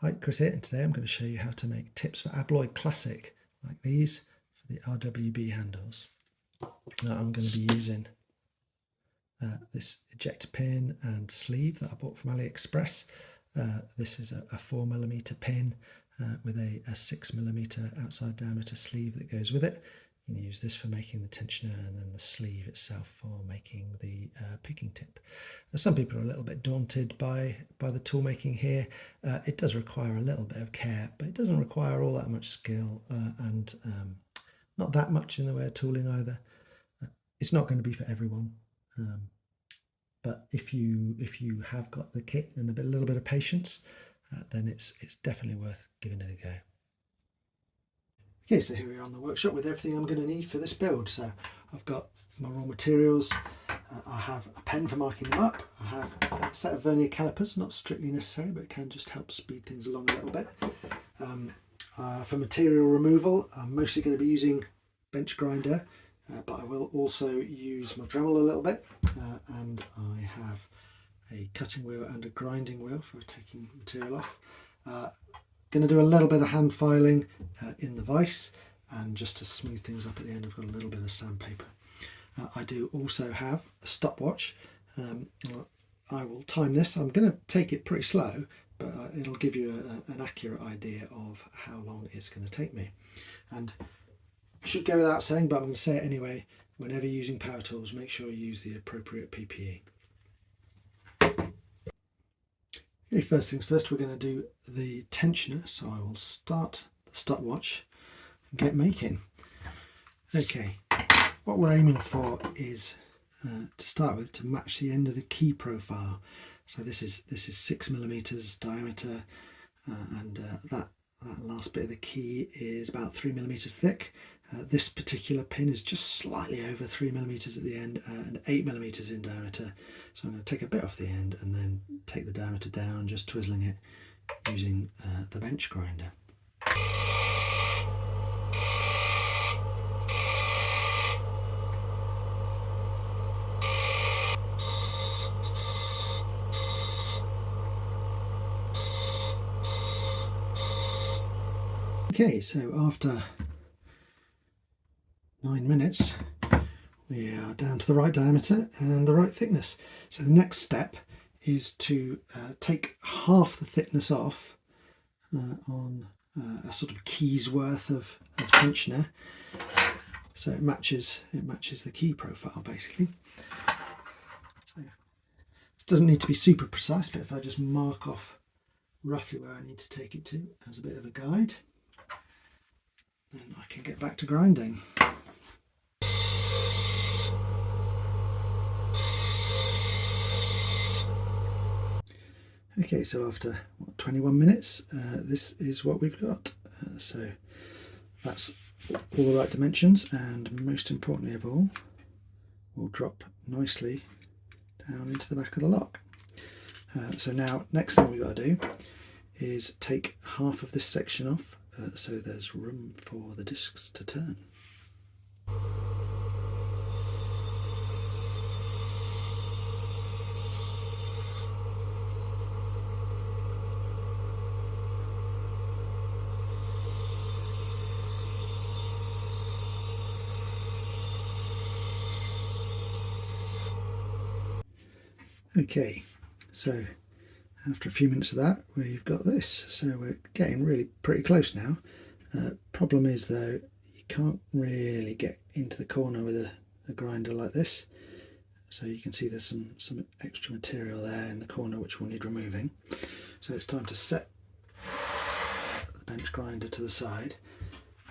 Hi, Chris here, and today I'm going to show you how to make tips for Abloy Classic like these for the RWB handles. Now I'm going to be using this ejector pin and sleeve that I bought from AliExpress. This is a 4mm pin with a 6mm outside diameter sleeve that goes with it. You can use this for making the tensioner and then the sleeve itself for making the picking tip. Now, some people are a little bit daunted by the tool making here. It does require a little bit of care, but it doesn't require all that much skill and not that much in the way of tooling either. It's not going to be for everyone. But if you have got the kit and a little bit of patience, then it's definitely worth giving it a go. Okay, so here we are on the workshop with everything I'm going to need for this build. So I've got my raw materials. I have a pen for marking them up. I have a set of vernier calipers, not strictly necessary, but it can just help speed things along a little bit. For material removal, I'm mostly going to be using bench grinder. But I will also use my Dremel a little bit, and I have a cutting wheel and a grinding wheel for taking material off. Going to do a little bit of hand filing in the vise, and just to smooth things up at the end I've got a little bit of sandpaper. I do also have a stopwatch. I will time this. I'm going to take it pretty slow, but it'll give you an accurate idea of how long it's going to take me. And should go without saying, but I'm going to say it anyway, whenever using power tools, make sure you use the appropriate PPE. Okay, first things first, we're going to do the tensioner, so I will start the stopwatch and get making. Okay, what we're aiming for is to start with to match the end of the key profile. So this is 6mm diameter, and that last bit of the key is about 3mm thick. This particular pin is just slightly over 3mm at the end and 8mm in diameter. So I'm going to take a bit off the end and then take the diameter down, just twizzling it using the bench grinder. Okay, so after 9 minutes, we are down to the right diameter and the right thickness. So the next step is to take half the thickness off on a sort of key's worth of tensioner, so it matches the key profile basically. So this doesn't need to be super precise, but if I just mark off roughly where I need to take it to as a bit of a guide, then I can get back to grinding. Okay, so after 21 minutes, this is what we've got. So that's all the right dimensions, and most importantly of all, will drop nicely down into the back of the lock. So now, next thing we've got to do is take half of this section off, so there's room for the discs to turn. Okay, so after a few minutes of that, we've got this. So we're getting really pretty close now. Problem is though, you can't really get into the corner with a grinder like this. So you can see there's some extra material there in the corner which will need removing. So it's time to set the bench grinder to the side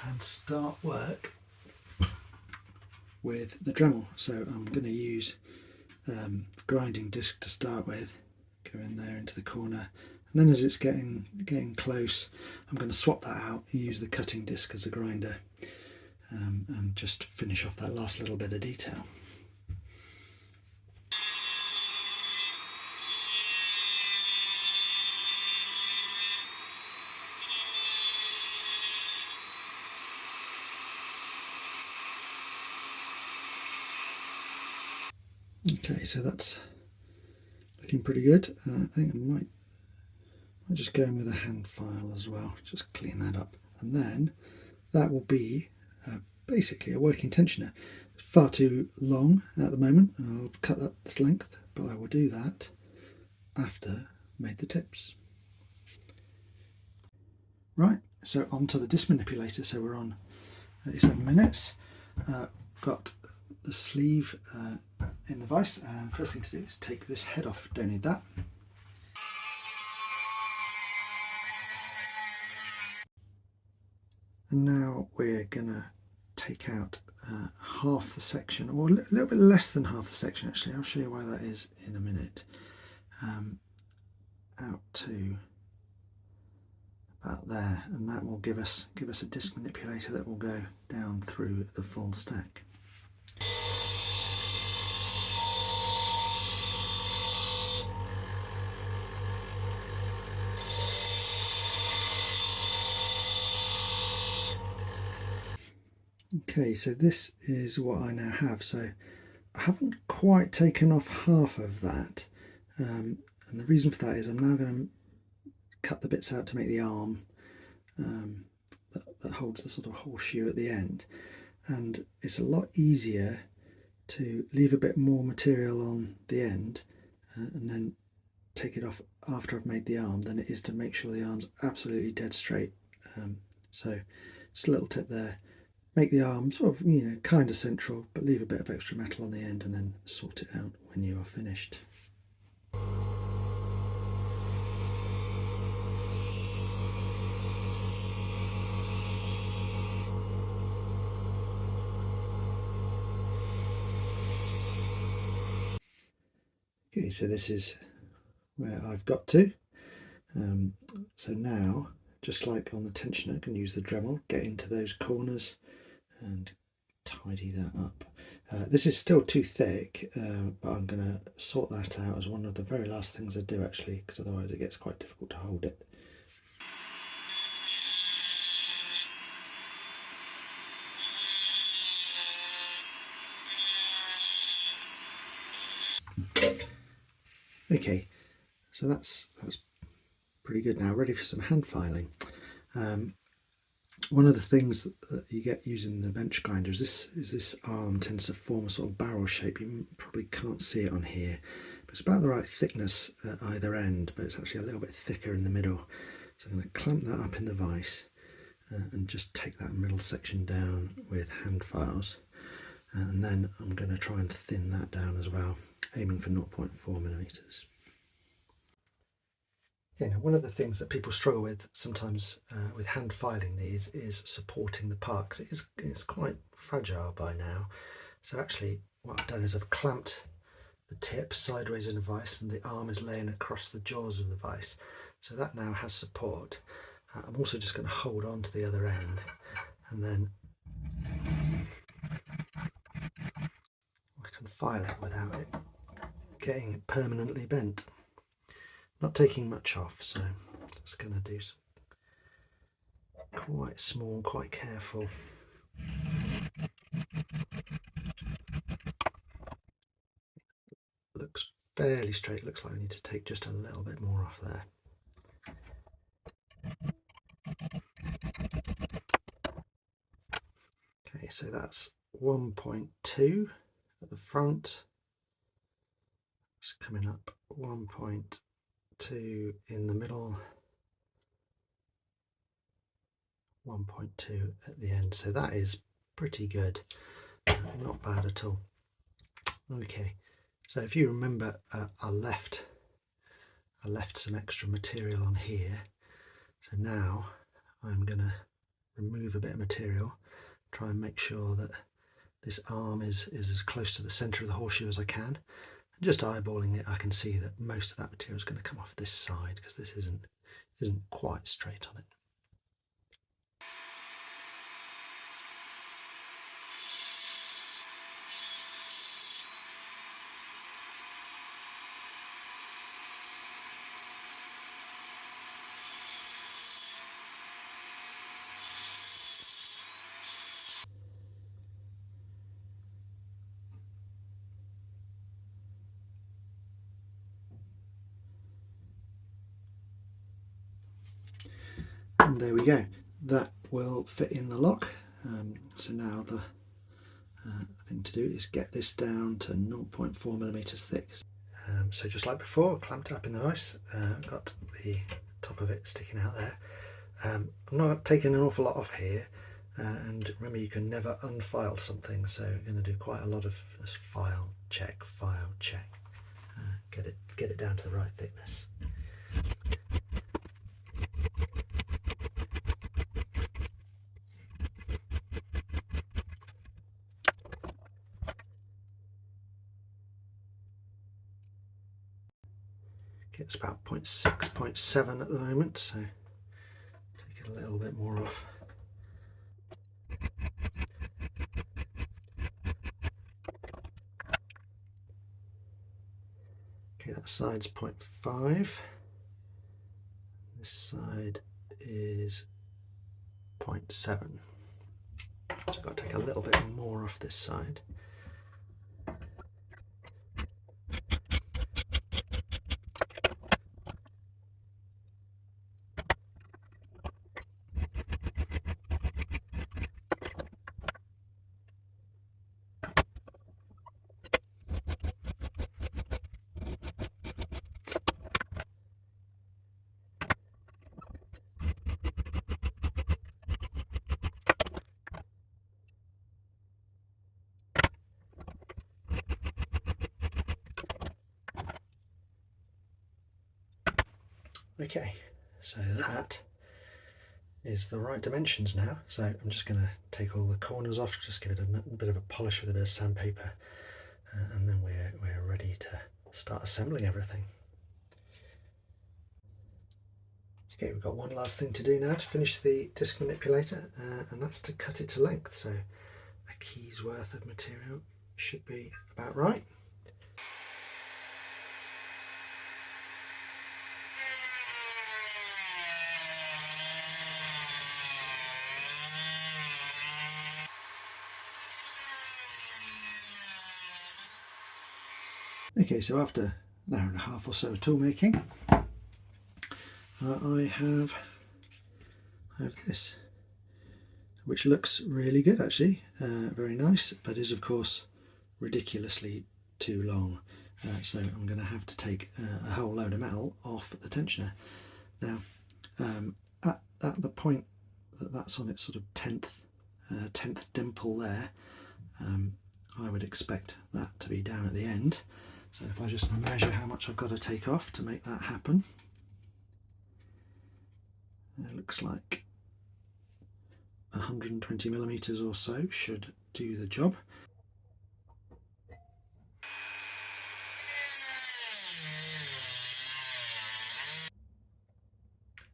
and start work with the Dremel. So I'm going to use grinding disc to start with, go in there into the corner, and then as it's getting close, I'm going to swap that out and use the cutting disc as a grinder, and just finish off that last little bit of detail. Okay, so that's looking pretty good. I think I might I'll just go in with a hand file as well, just clean that up. And then that will be basically a working tensioner. It's far too long at the moment, and I'll cut that this length, but I will do that after I made the tips. Right, so onto the disc manipulator. So we're on 37 minutes. Got the sleeve in the vise, and first thing to do is take this head off. Don't need that. And now we're gonna take out half the section, or a little bit less than half the section actually. I'll show you why that is in a minute. Out to about there, and that will give us a disc manipulator that will go down through the full stack. Okay, so this is what I now have. So I haven't quite taken off half of that, and the reason for that is I'm now going to cut the bits out to make the arm that holds the sort of horseshoe at the end, and it's a lot easier to leave a bit more material on the end and then take it off after I've made the arm than it is to make sure the arm's absolutely dead straight. So just a little tip there. Make the arm sort of, kind of central, but leave a bit of extra metal on the end and then sort it out when you are finished. Okay, so this is where I've got to. So now, just like on the tensioner, I can use the Dremel, get into those corners and tidy that up. This is still too thick, but I'm going to sort that out as one of the very last things I do actually, because otherwise it gets quite difficult to hold it. Okay, so that's pretty good now, ready for some hand filing. One of the things that you get using the bench grinder is this arm tends to form a sort of barrel shape. You probably can't see it on here, but it's about the right thickness at either end, but it's actually a little bit thicker in the middle. So I'm going to clamp that up in the vise and just take that middle section down with hand files, and then I'm going to try and thin that down as well, aiming for 0.4 millimeters. One of the things that people struggle with sometimes with hand filing these is supporting the part, because it's quite fragile by now. So actually what I've done is I've clamped the tip sideways in a vise and the arm is laying across the jaws of the vise. So that now has support. I'm also just going to hold on to the other end, and then I can file it without it getting permanently bent. Not taking much off, so just going to do some quite small, quite careful. Looks fairly straight, looks like we need to take just a little bit more off there. Okay, so that's 1.2 at the front. It's coming up 1.2 in the middle, 1.2 at the end. So that is pretty good, not bad at all. Okay, so if you remember, I left some extra material on here. So now I'm going to remove a bit of material, try and make sure that this arm is as close to the centre of the horseshoe as I can. And just eyeballing it, I can see that most of that material is going to come off this side, because this isn't quite straight on it. And there we go. That will fit in the lock. So now the thing to do is get this down to 0.4 millimeters thick. So just like before, clamped it up in the vise. Got the top of it sticking out there. I'm not taking an awful lot off here. And remember, you can never unfile something, so I'm going to do quite a lot of just file check, get it down to the right thickness. It's about 0.6, 0.7 at the moment, so take it a little bit more off. Okay, that side's 0.5. This side is 0.7. So I've got to take a little bit more off this side. Okay, so that is the right dimensions now. So I'm just going to take all the corners off, just give it a bit of a polish with a bit of sandpaper, and then we're ready to start assembling everything. Okay, we've got one last thing to do now to finish the disc manipulator, and that's to cut it to length. So a key's worth of material should be about right. Okay, so after an hour and a half or so of tool making, I have this, which looks really good actually, very nice, but is of course ridiculously too long. So I'm going to have to take a whole load of metal off the tensioner. Now, at the point that's on its sort of 10th dimple there, I would expect that to be down at the end. So if I just measure how much I've got to take off to make that happen, it looks like 120 millimeters or so should do the job.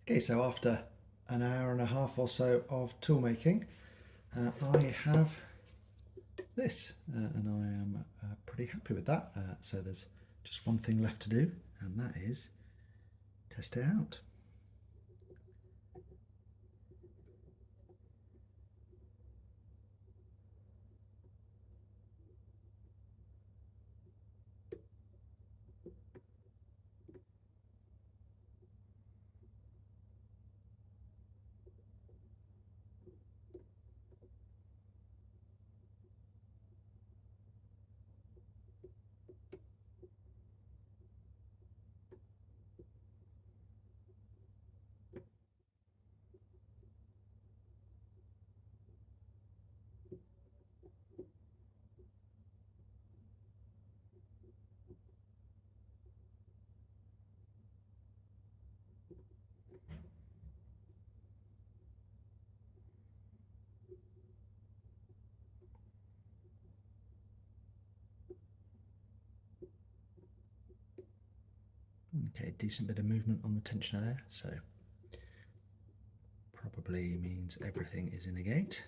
Okay, so after an hour and a half or so of tool making, I have this, and I am pretty happy with that. So there's just one thing left to do, and that is test it out. Okay, decent bit of movement on the tensioner there, so probably means everything is in a gate.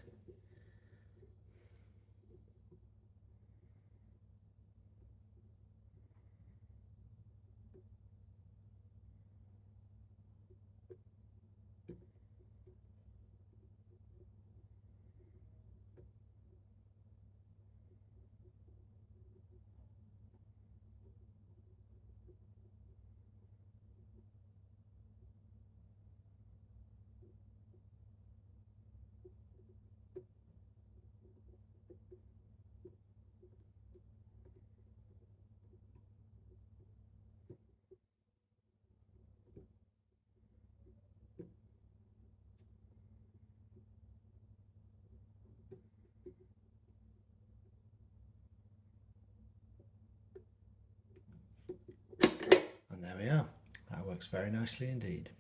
we are. That works very nicely indeed.